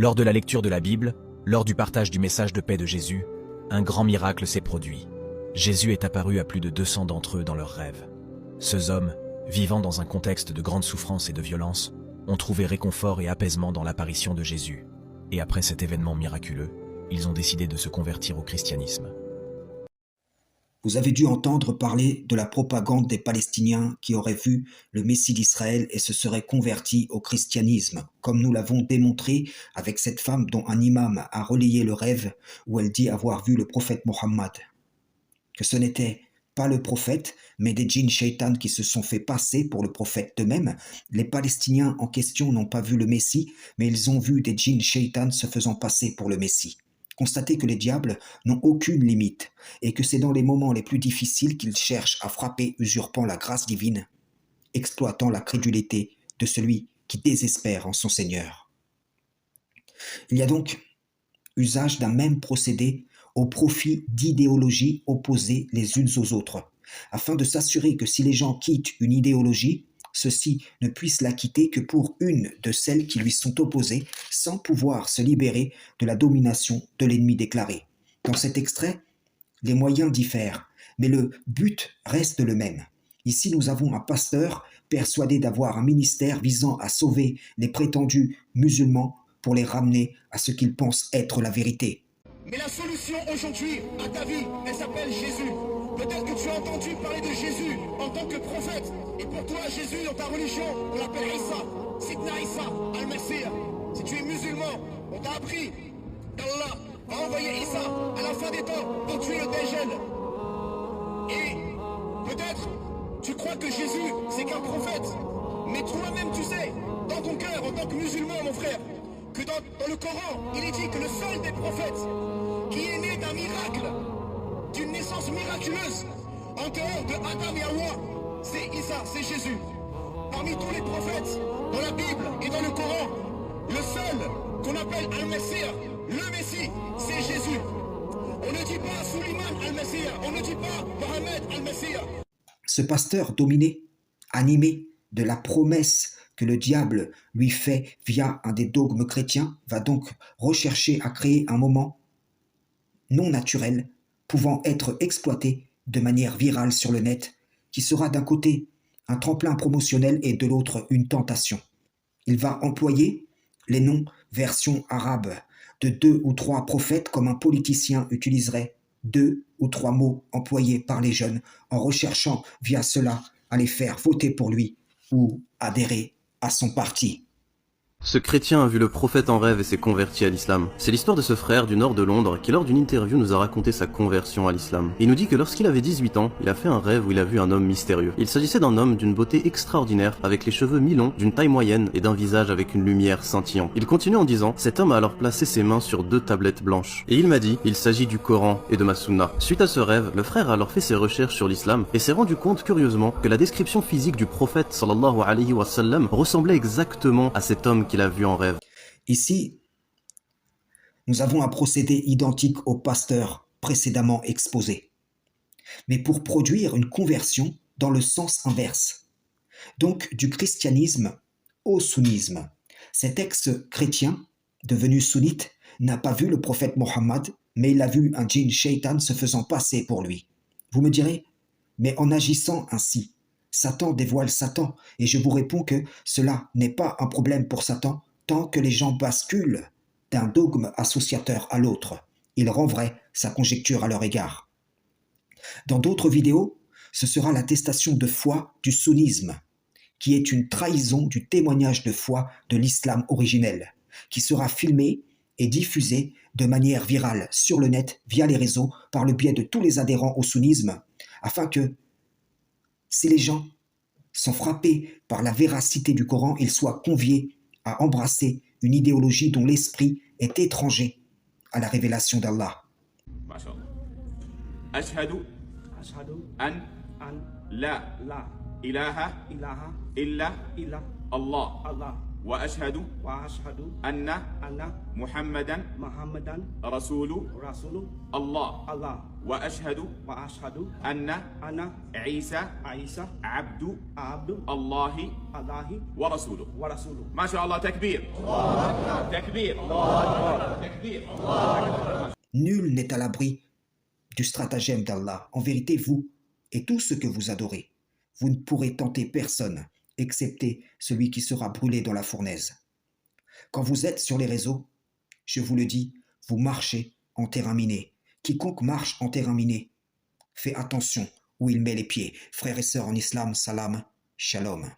Lors de la lecture de la Bible, lors du partage du message de paix de Jésus, un grand miracle s'est produit. Jésus est apparu à plus de 200 d'entre eux dans leurs rêves. Ces hommes, vivant dans un contexte de grande souffrance et de violence, ont trouvé réconfort et apaisement dans l'apparition de Jésus. Et après cet événement miraculeux, ils ont décidé de se convertir au christianisme. Vous avez dû entendre parler de la propagande des Palestiniens qui auraient vu le Messie d'Israël et se seraient convertis au christianisme, comme nous l'avons démontré avec cette femme dont un imam a relayé le rêve où elle dit avoir vu le prophète Mohammed. Que ce n'était pas le prophète, mais des djinns shaitan qui se sont fait passer pour le prophète. De même, les Palestiniens en question n'ont pas vu le Messie, mais ils ont vu des djinns shaitan se faisant passer pour le Messie. Constatez que les diables n'ont aucune limite et que c'est dans les moments les plus difficiles qu'ils cherchent à frapper, usurpant la grâce divine, exploitant la crédulité de celui qui désespère en son Seigneur. Il y a donc usage d'un même procédé au profit d'idéologies opposées les unes aux autres, afin de s'assurer que si les gens quittent une idéologie, ceux-ci ne puissent la quitter que pour une de celles qui lui sont opposées, sans pouvoir se libérer de la domination de l'ennemi déclaré. Dans cet extrait, les moyens diffèrent, mais le but reste le même. Ici, nous avons un pasteur persuadé d'avoir un ministère visant à sauver les prétendus musulmans pour les ramener à ce qu'ils pensent être la vérité. Mais la solution aujourd'hui à ta vie, elle s'appelle Jésus. Peut-être que tu as entendu parler de Jésus en tant que prophète. Et pour toi, Jésus, dans ta religion, on l'appelle Issa. Sidna Issa, Al-Masih. Si tu es musulman, on t'a appris qu'Allah va envoyer Issa à la fin des temps pour tuer le Dajjal. Et peut-être, tu crois que Jésus, c'est qu'un prophète. Mais toi-même, tu sais, dans ton cœur, en tant que musulman, mon frère, que dans le Coran, il est dit que le seul des prophètes qui est né d'un miracle, d'une naissance miraculeuse, en dehors de Adam et Hawa, c'est Isa, c'est Jésus. Parmi tous les prophètes, dans la Bible et dans le Coran, le seul qu'on appelle Al-Messie, le Messie, c'est Jésus. On ne dit pas Suleiman Al-Messie, on ne dit pas Mohamed Al-Messie. Ce pasteur dominé, animé de la promesse que le diable lui fait via un des dogmes chrétiens, va donc rechercher à créer un moment non naturel, pouvant être exploité de manière virale sur le net, qui sera d'un côté un tremplin promotionnel et de l'autre une tentation. Il va employer les noms version arabe de 2 ou 3 prophètes comme un politicien utiliserait 2 ou 3 mots employés par les jeunes en recherchant via cela à les faire voter pour lui ou adhérer à son parti. Ce chrétien a vu le prophète en rêve et s'est converti à l'islam. C'est l'histoire de ce frère du nord de Londres qui lors d'une interview nous a raconté sa conversion à l'islam. Il nous dit que lorsqu'il avait 18 ans, il a fait un rêve où il a vu un homme mystérieux. Il s'agissait d'un homme d'une beauté extraordinaire, avec les cheveux mi-longs, d'une taille moyenne et d'un visage avec une lumière scintillant. Il continue en disant, cet homme a alors placé ses mains sur 2 tablettes blanches. Et il m'a dit, il s'agit du Coran et de ma sunna. Suite à ce rêve, le frère a alors fait ses recherches sur l'islam et s'est rendu compte curieusement que la description physique du prophète sallallahu alayhi wa sallam ressemblait exactement à cet homme qu'il a vu en rêve. Ici, nous avons un procédé identique au pasteur précédemment exposé, mais pour produire une conversion dans le sens inverse, donc du christianisme au sunnisme. Cet ex-chrétien, devenu sunnite, n'a pas vu le prophète Mohammed, mais il a vu un djinn shaitan se faisant passer pour lui. Vous me direz, mais en agissant ainsi, Satan dévoile Satan, et je vous réponds que cela n'est pas un problème pour Satan tant que les gens basculent d'un dogme associateur à l'autre. Il rend vrai sa conjecture à leur égard. Dans d'autres vidéos, ce sera l'attestation de foi du sunnisme, qui est une trahison du témoignage de foi de l'islam originel, qui sera filmé et diffusé de manière virale sur le net via les réseaux par le biais de tous les adhérents au sunnisme, afin que, si les gens sont frappés par la véracité du Coran, ils soient conviés à embrasser une idéologie dont l'esprit est étranger à la révélation d'Allah. Ashhadu an la ilaha illa Allah wa ashhadu anna أن محمدا محمدا رسول رسول الله الله وأشهد وأشهد أن أن عيسى عيسى عبد عبد الله الله ورسوله. ورسوله. ما شاء الله. تكبير تكبير تكبير. Nul n'est à l'abri du stratagème d'Allah. En vérité, vous et tous ceux que vous adorez, vous ne pourrez tenter personne, excepté celui qui sera brûlé dans la fournaise. Quand vous êtes sur les réseaux, je vous le dis, vous marchez en terrain miné. Quiconque marche en terrain miné, fait attention où il met les pieds. Frères et sœurs en islam, salam, shalom.